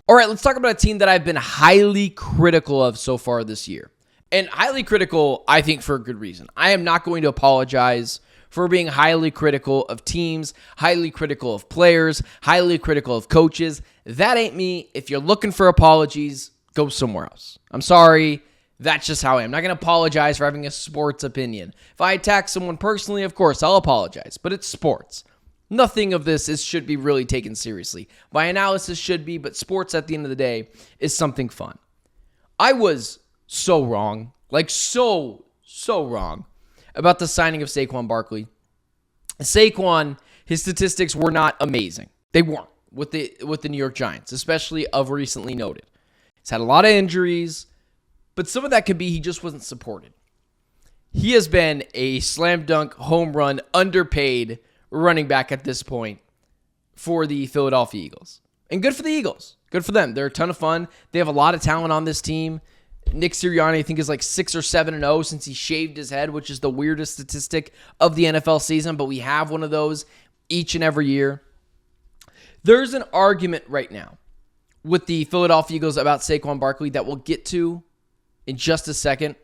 All right, let's talk about a team that I've been highly critical of so far this year. And highly critical, I think, for a good reason. I am not going to apologize for being highly critical of teams, highly critical of players, highly critical of coaches. That ain't me. If you're looking for apologies, go somewhere else. I'm sorry. That's just how I am. I'm not going to apologize for having a sports opinion. If I attack someone personally, of course, I'll apologize. But it's sports. Nothing of this should be really taken seriously. My analysis should be, but sports at the end of the day is something fun. I was so wrong, like so wrong about the signing of Saquon Barkley. Saquon, his statistics were not amazing. They weren't with the New York Giants, especially of recently noted. He's had a lot of injuries, but some of that could be he just wasn't supported. He has been a slam dunk, home run, underpaid running back at this point for the Philadelphia Eagles. And good for the Eagles. Good for them. They're a ton of fun. They have a lot of talent on this team. Nick Sirianni, I think, is like 6 or 7-0 since he shaved his head, which is the weirdest statistic of the NFL season, but we have one of those each and every year. There's an argument right now with the Philadelphia Eagles about Saquon Barkley that we'll get to in just a second.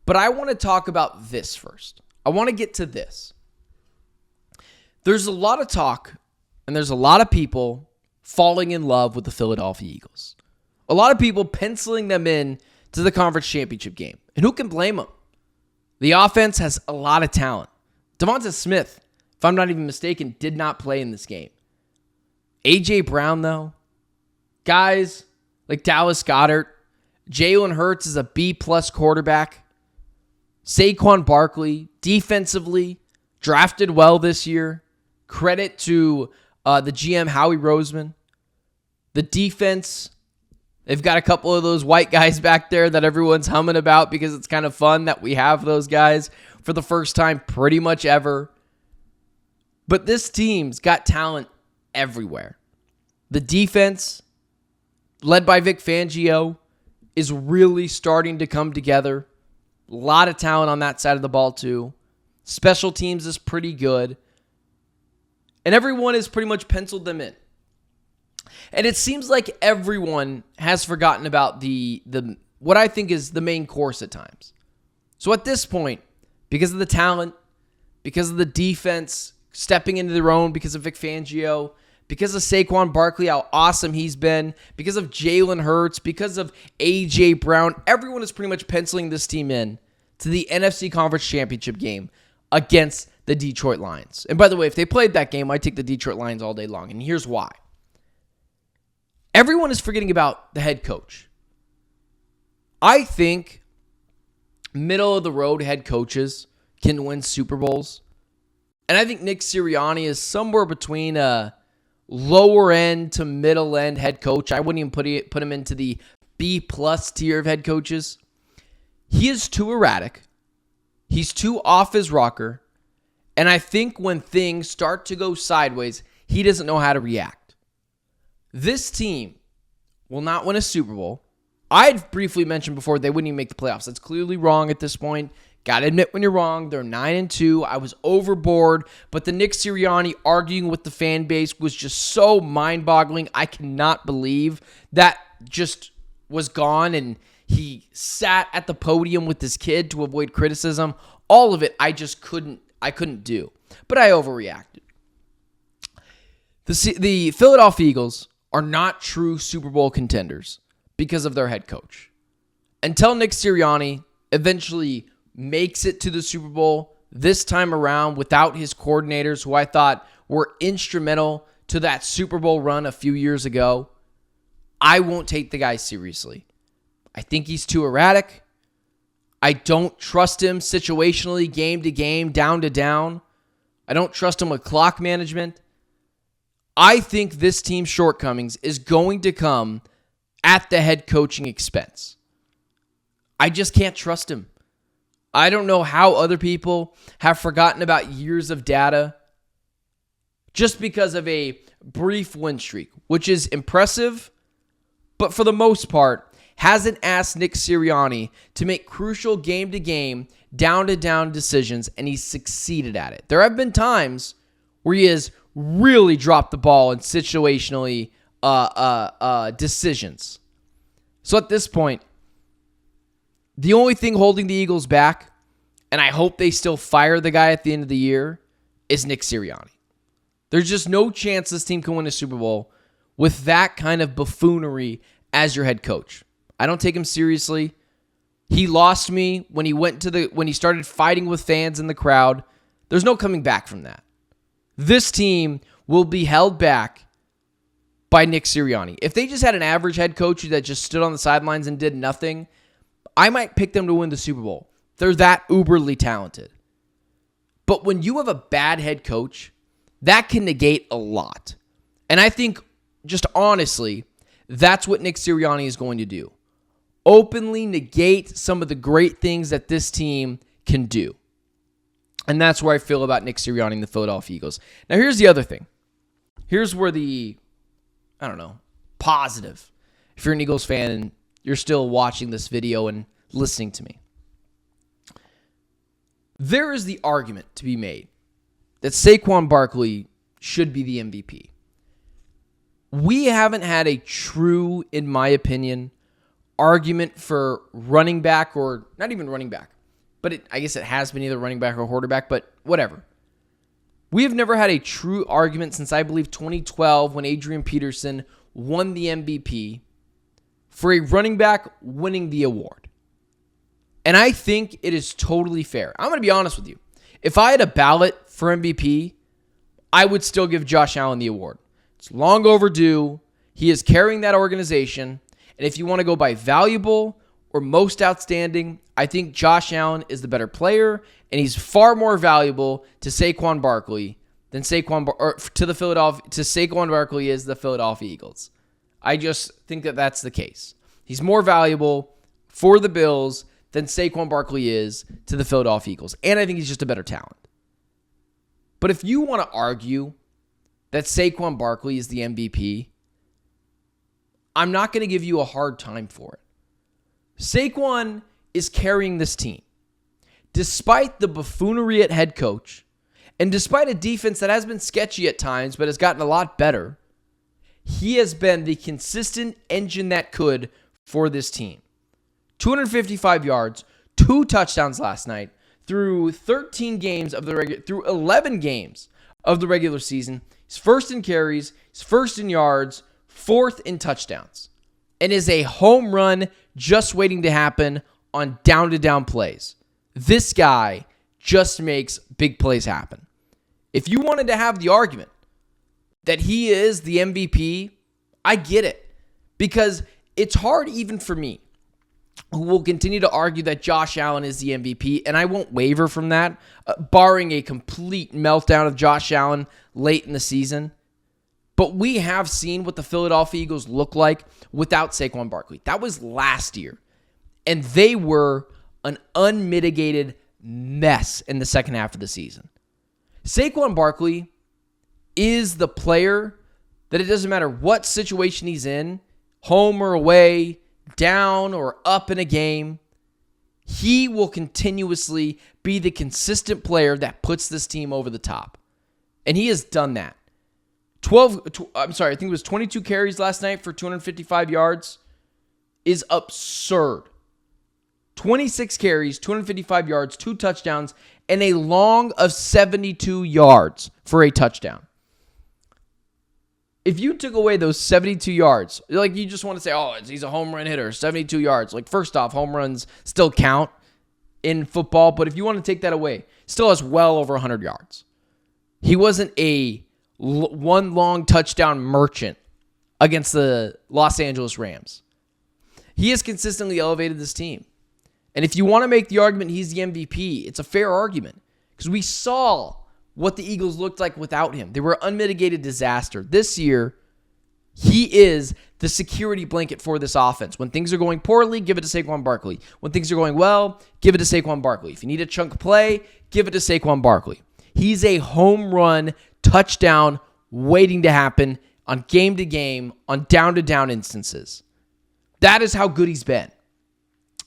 But I want to talk about this first. I want to get to this. There's a lot of talk, and there's a lot of people falling in love with the Philadelphia Eagles. A lot of people penciling them in to the conference championship game. And who can blame them? The offense has a lot of talent. Devonta Smith, if I'm not even mistaken, did not play in this game. A.J. Brown, though, guys like Dallas Goedert, Jalen Hurts is a B-plus quarterback. Saquon Barkley, defensively, drafted well this year. Credit to the GM, Howie Roseman. The defense, they've got a couple of those white guys back there that everyone's humming about because it's kind of fun that we have those guys for the first time pretty much ever. But this team's got talent everywhere. The defense, led by Vic Fangio, is really starting to come together. A lot of talent on that side of the ball, too. Special teams is pretty good. And everyone has pretty much penciled them in. And it seems like everyone has forgotten about the what I think is the main course at times. So at this point, because of the talent, because of the defense stepping into their own, because of Vic Fangio, because of Saquon Barkley, how awesome he's been, because of Jalen Hurts, because of A.J. Brown, everyone is pretty much penciling this team in to the NFC Conference Championship game against the Detroit Lions. And by the way, if they played that game, I'd take the Detroit Lions all day long. And here's why. Everyone is forgetting about the head coach. I think middle-of-the-road head coaches can win Super Bowls. And I think Nick Sirianni is somewhere between a lower-end to middle-end head coach. I wouldn't even put him into the B-plus tier of head coaches. He is too erratic. He's too off his rocker. And I think when things start to go sideways, he doesn't know how to react. This team will not win a Super Bowl. I had briefly mentioned before they wouldn't even make the playoffs. That's clearly wrong at this point. Got to admit when you're wrong. They're 9-2. I was overboard, but the Nick Sirianni arguing with the fan base was just so mind-boggling. I cannot believe that just was gone, and he sat at the podium with his kid to avoid criticism. All of it, I just couldn't do. But I overreacted. The Philadelphia Eagles are not true Super Bowl contenders because of their head coach. Until Nick Sirianni eventually makes it to the Super Bowl this time around without his coordinators, who I thought were instrumental to that Super Bowl run a few years ago, I won't take the guy seriously. I think he's too erratic. I don't trust him situationally, game to game, down to down. I don't trust him with clock management. I think this team's shortcomings is going to come at the head coaching expense. I just can't trust him. I don't know how other people have forgotten about years of data just because of a brief win streak, which is impressive, but for the most part, hasn't asked Nick Sirianni to make crucial game-to-game, down-to-down decisions, and he's succeeded at it. There have been times where he has really dropped the ball and situationally decisions. So at this point, the only thing holding the Eagles back, and I hope they still fire the guy at the end of the year, is Nick Sirianni. There's just no chance this team can win a Super Bowl with that kind of buffoonery as your head coach. I don't take him seriously. He lost me when he started fighting with fans in the crowd. There's no coming back from that. This team will be held back by Nick Sirianni. If they just had an average head coach that just stood on the sidelines and did nothing, I might pick them to win the Super Bowl. They're that uberly talented. But when you have a bad head coach, that can negate a lot. And I think, just honestly, that's what Nick Sirianni is going to do. Openly negate some of the great things that this team can do. And that's where I feel about Nick Sirianni and the Philadelphia Eagles. Now, here's the other thing. Here's where positive. If you're an Eagles fan and you're still watching this video and listening to me. There is the argument to be made that Saquon Barkley should be the MVP. We haven't had a true, in my opinion, argument for running back, or not even running back, but I guess it has been either running back or quarterback, but whatever. We have never had a true argument since, I believe, 2012 when Adrian Peterson won the MVP for a running back winning the award. And I think it is totally fair. I'm going to be honest with you. If I had a ballot for MVP, I would still give Josh Allen the award. It's long overdue. He is carrying that organization. And if you want to go by valuable or most outstanding, I think Josh Allen is the better player, and he's far more valuable to Saquon Barkley than Saquon Barkley is the Philadelphia Eagles. I just think that that's the case. He's more valuable for the Bills than Saquon Barkley is to the Philadelphia Eagles, and I think he's just a better talent. But if you want to argue that Saquon Barkley is the MVP, I'm not going to give you a hard time for it. Saquon is carrying this team. Despite the buffoonery at head coach, and despite a defense that has been sketchy at times but has gotten a lot better, he has been the consistent engine that could for this team. 255 yards, 2 touchdowns last night through 11 games of the regular season. He's first in carries, he's first in yards, fourth in touchdowns, and is a home run just waiting to happen on down-to-down plays. This guy just makes big plays happen. If you wanted to have the argument that he is the MVP, I get it. Because it's hard even for me, who will continue to argue that Josh Allen is the MVP, and I won't waver from that, barring a complete meltdown of Josh Allen late in the season. But we have seen what the Philadelphia Eagles look like without Saquon Barkley. That was last year. And they were an unmitigated mess in the second half of the season. Saquon Barkley is the player that it doesn't matter what situation he's in, home or away, down or up in a game, he will continuously be the consistent player that puts this team over the top. And he has done that. I think it was 22 carries last night for 255 yards is absurd. 26 carries, 255 yards, 2 touchdowns, and a long of 72 yards for a touchdown. If you took away those 72 yards, like you just want to say, oh, he's a home run hitter, 72 yards. Like, first off, home runs still count in football, but if you want to take that away, still has well over 100 yards. He wasn't a one long touchdown merchant against the Los Angeles Rams. He has consistently elevated this team. And if you want to make the argument he's the MVP, it's a fair argument. Because we saw what the Eagles looked like without him. They were an unmitigated disaster. This year, he is the security blanket for this offense. When things are going poorly, give it to Saquon Barkley. When things are going well, give it to Saquon Barkley. If you need a chunk play, give it to Saquon Barkley. He's a home run touchdown waiting to happen on game to game, on down to down instances. That is how good he's been.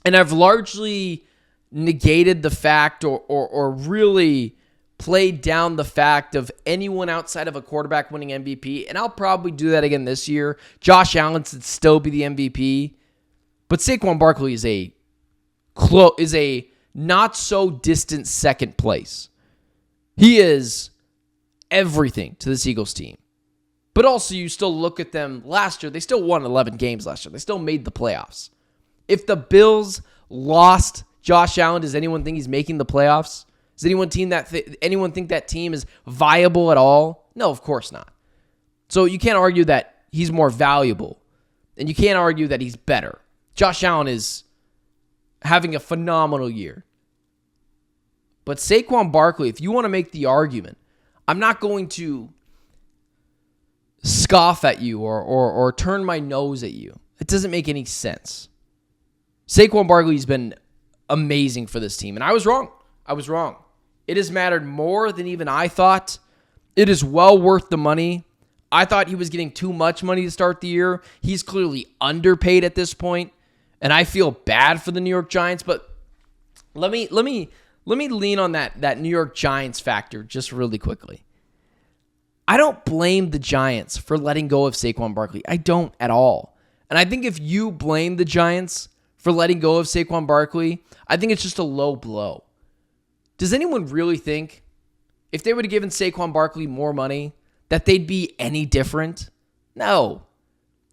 And I've largely negated the fact or really played down the fact of anyone outside of a quarterback winning MVP, and I'll probably do that again this year. Josh Allen should still be the MVP, but Saquon Barkley is a not so distant second place. He is everything to this Eagles team. But also, you still look at them last year. They still won 11 games last year. They still made the playoffs. If the Bills lost Josh Allen, does anyone think he's making the playoffs? Does anyone think that team is viable at all? No, of course not. So you can't argue that he's more valuable, and you can't argue that he's better. Josh Allen is having a phenomenal year. But Saquon Barkley, if you want to make the argument, I'm not going to scoff at you or turn my nose at you. It doesn't make any sense. Saquon Barkley's been amazing for this team, and I was wrong. It has mattered more than even I thought. It is well worth the money. I thought he was getting too much money to start the year. He's clearly underpaid at this point, and I feel bad for the New York Giants. But let me lean on that New York Giants factor just really quickly. I don't blame the Giants for letting go of Saquon Barkley. I don't at all. And I think if you blame the Giants for letting go of Saquon Barkley, I think it's just a low blow. Does anyone really think if they would have given Saquon Barkley more money that they'd be any different? No.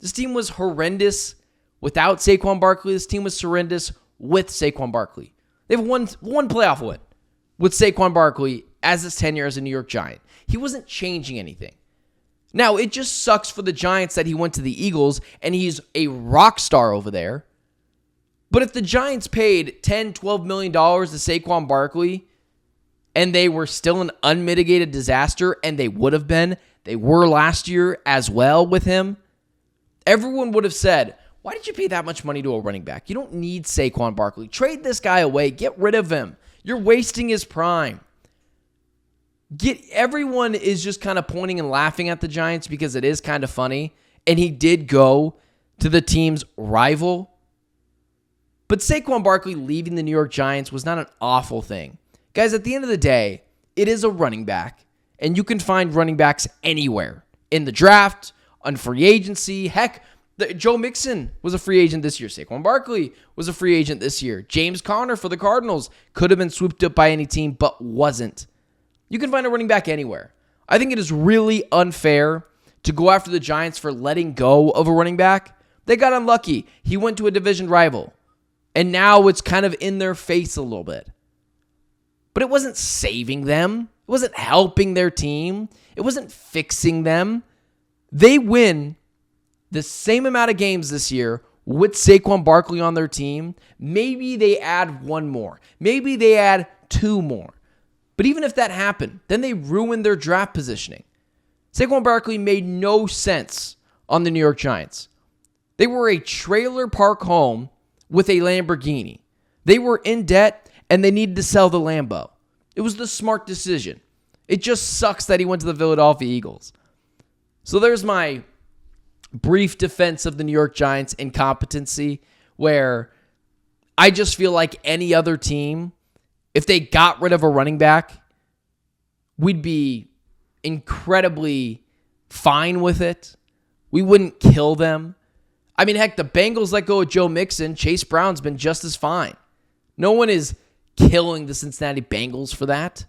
This team was horrendous without Saquon Barkley. This team was horrendous with Saquon Barkley. They've won one playoff win with Saquon Barkley as his tenure as a New York Giant. He wasn't changing anything. Now, it just sucks for the Giants that he went to the Eagles and he's a rock star over there. But if the Giants paid $10, $12 million to Saquon Barkley and they were still an unmitigated disaster, and they were last year as well with him, everyone would have said, why did you pay that much money to a running back? You don't need Saquon Barkley. Trade this guy away. Get rid of him. You're wasting his prime. Everyone is just kind of pointing and laughing at the Giants because it is kind of funny, and he did go to the team's rival. But Saquon Barkley leaving the New York Giants was not an awful thing. Guys, at the end of the day, it is a running back, and you can find running backs anywhere. In the draft, on free agency, heck, Joe Mixon was a free agent this year. Saquon Barkley was a free agent this year. James Conner for the Cardinals could have been swooped up by any team, but wasn't. You can find a running back anywhere. I think it is really unfair to go after the Giants for letting go of a running back. They got unlucky. He went to a division rival, and now it's kind of in their face a little bit. But it wasn't saving them. It wasn't helping their team. It wasn't fixing them. They win the same amount of games this year with Saquon Barkley on their team. Maybe they add one more. Maybe they add two more. But even if that happened, then they ruined their draft positioning. Saquon Barkley made no sense on the New York Giants. They were a trailer park home with a Lamborghini. They were in debt, and they needed to sell the Lambo. It was the smart decision. It just sucks that he went to the Philadelphia Eagles. So there's my brief defense of the New York Giants' incompetency, where I just feel like any other team, if they got rid of a running back, we'd be incredibly fine with it. We wouldn't kill them. I mean, heck, the Bengals let go of Joe Mixon. Chase Brown's been just as fine. No one is killing the Cincinnati Bengals for that.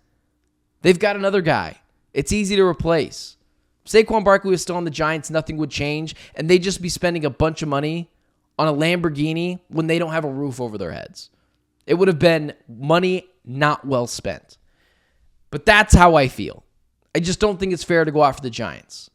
They've got another guy. It's easy to replace. Saquon Barkley was still on the Giants, nothing would change, and they'd just be spending a bunch of money on a Lamborghini when they don't have a roof over their heads. It would have been money not well spent. But that's how I feel. I just don't think it's fair to go after the Giants.